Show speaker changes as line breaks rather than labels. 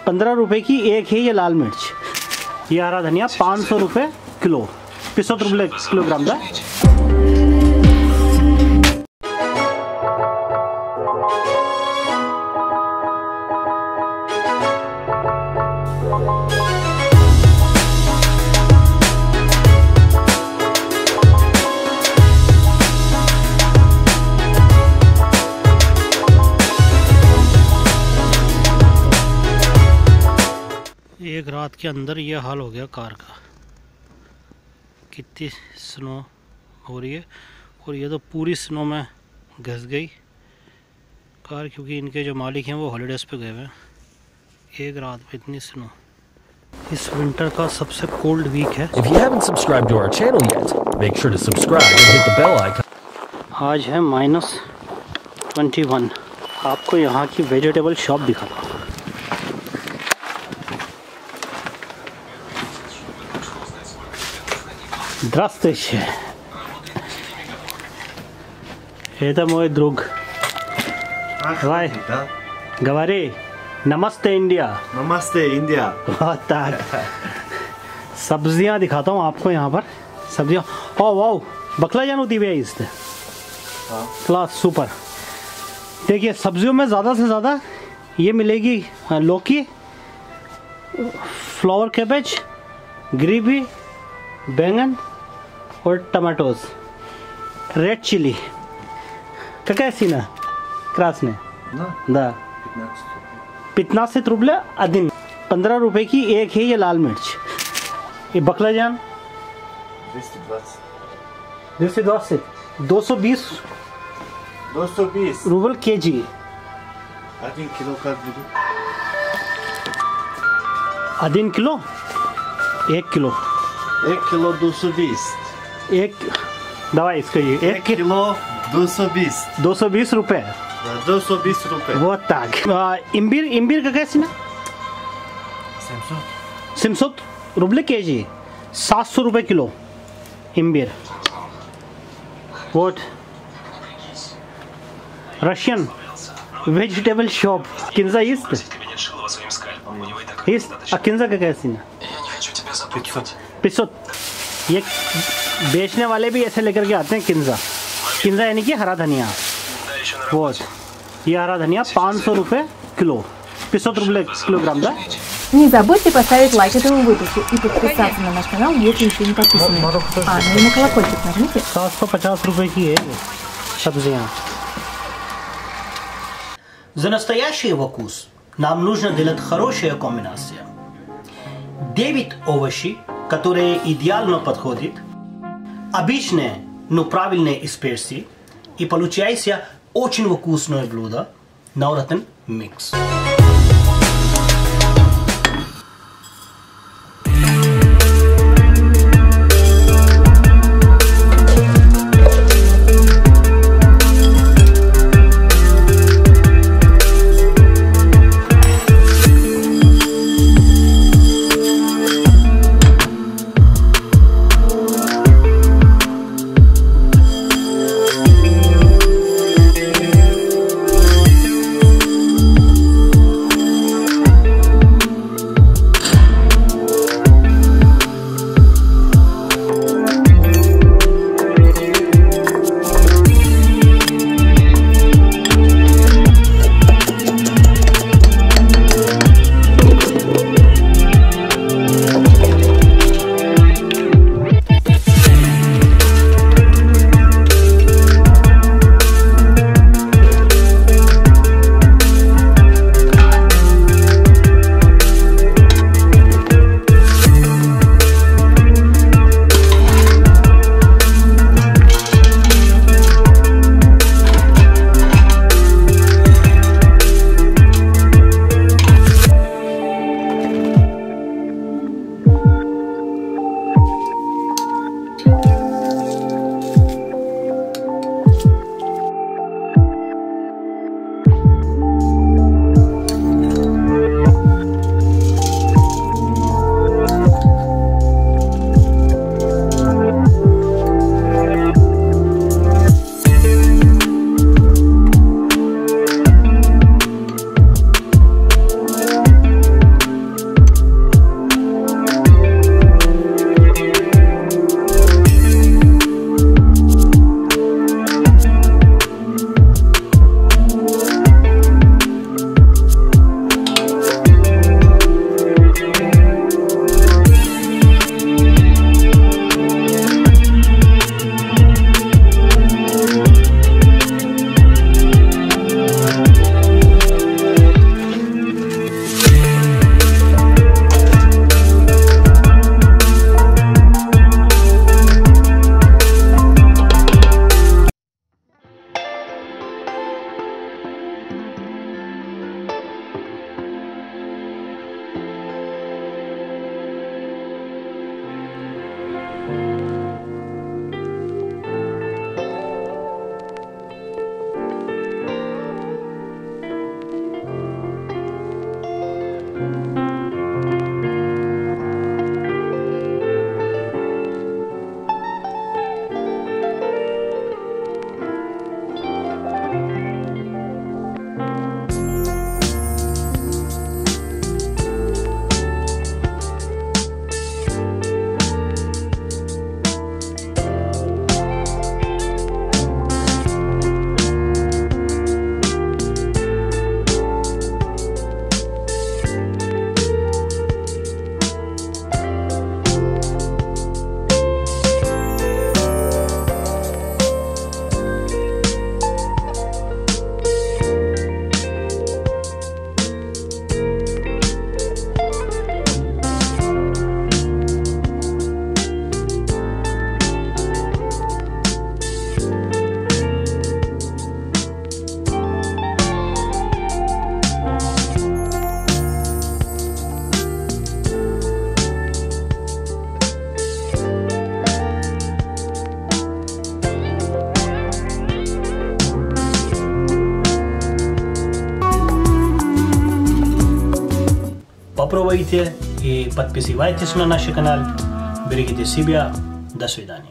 15 रुपए की एक है ये लाल मिर्च। ये हरा धनिया 500 रुपये किलो, 65 रुपये किलोग्राम का। एक रात के अंदर ये हाल हो गया कार का। कितनी स्नो हो रही है और ये तो पूरी स्नो में घस गई कार, क्योंकि इनके जो मालिक हैं वो हॉलीडेज़ पे गए हुए हैं। एक रात में इतनी स्नो। इस विंटर का सबसे कोल्ड वीक है।
If you haven't subscribed to our channel yet, make sure to subscribe and hit the bell icon.
आज है -21। आपको यहाँ की वेजिटेबल शॉप दिखाता हूँ। Здравствуйте. Это мой друг. Давай, говори. नमस्ते इंडिया।
नमस्ते इंडिया।
बहुत ताक। सब्जियां दिखाता हूँ आपको यहाँ पर। सब्जियां, ओ वाओ, बकलाजान होती है इससे। Class super. देखिए सब्जियों में ज़्यादा से ज़्यादा ये मिलेगी लौकी, फ्लावर कैबेज, ग्रेवी, बैंगन और टमाटोज, रेड चिली। Какая цена? Красная. Да. 15 रुपये один. 15 रुपए की एक है ये लाल मिर्च। ये बकलाजान 220 रुपये केजी।
1 किलो का
1 किलो 1 किलो
220।
एक दवा इसका ये
1 किलो 220
रुपये।
220 रुपये।
वो ताक। इम्बीर का कैसी ना 700 रुपये केजी, 700 रुपये किलो इम्बीर। वोट रशियन वेजिटेबल शॉप किंजा ईस्ट किंजा का कैसी ना 500। ये बेचने वाले भी ऐसे लेकर के आते हैं किंजा। किंजा यानी कि हरा धनिया। वो ये हरा धनिया 500 रुपये किलो, 500 रुपये किलोग्राम का।
Не забудьте поставить лайк этому выпуску и подписаться на наш канал, если еще не подписаны. А, ну и на колокольчик нажмите.
750 रुपये की है ये сабзиян.
За настоящий вкус нам нужно делать хорошая комбинация. 9 овощей, которые идеально подходят, обычные, но правильные специи, и получается очень вкусное блюдо Навратан Микс. Попробуйте и подписывайтесь на наш канал. Берегите себя. До свидания.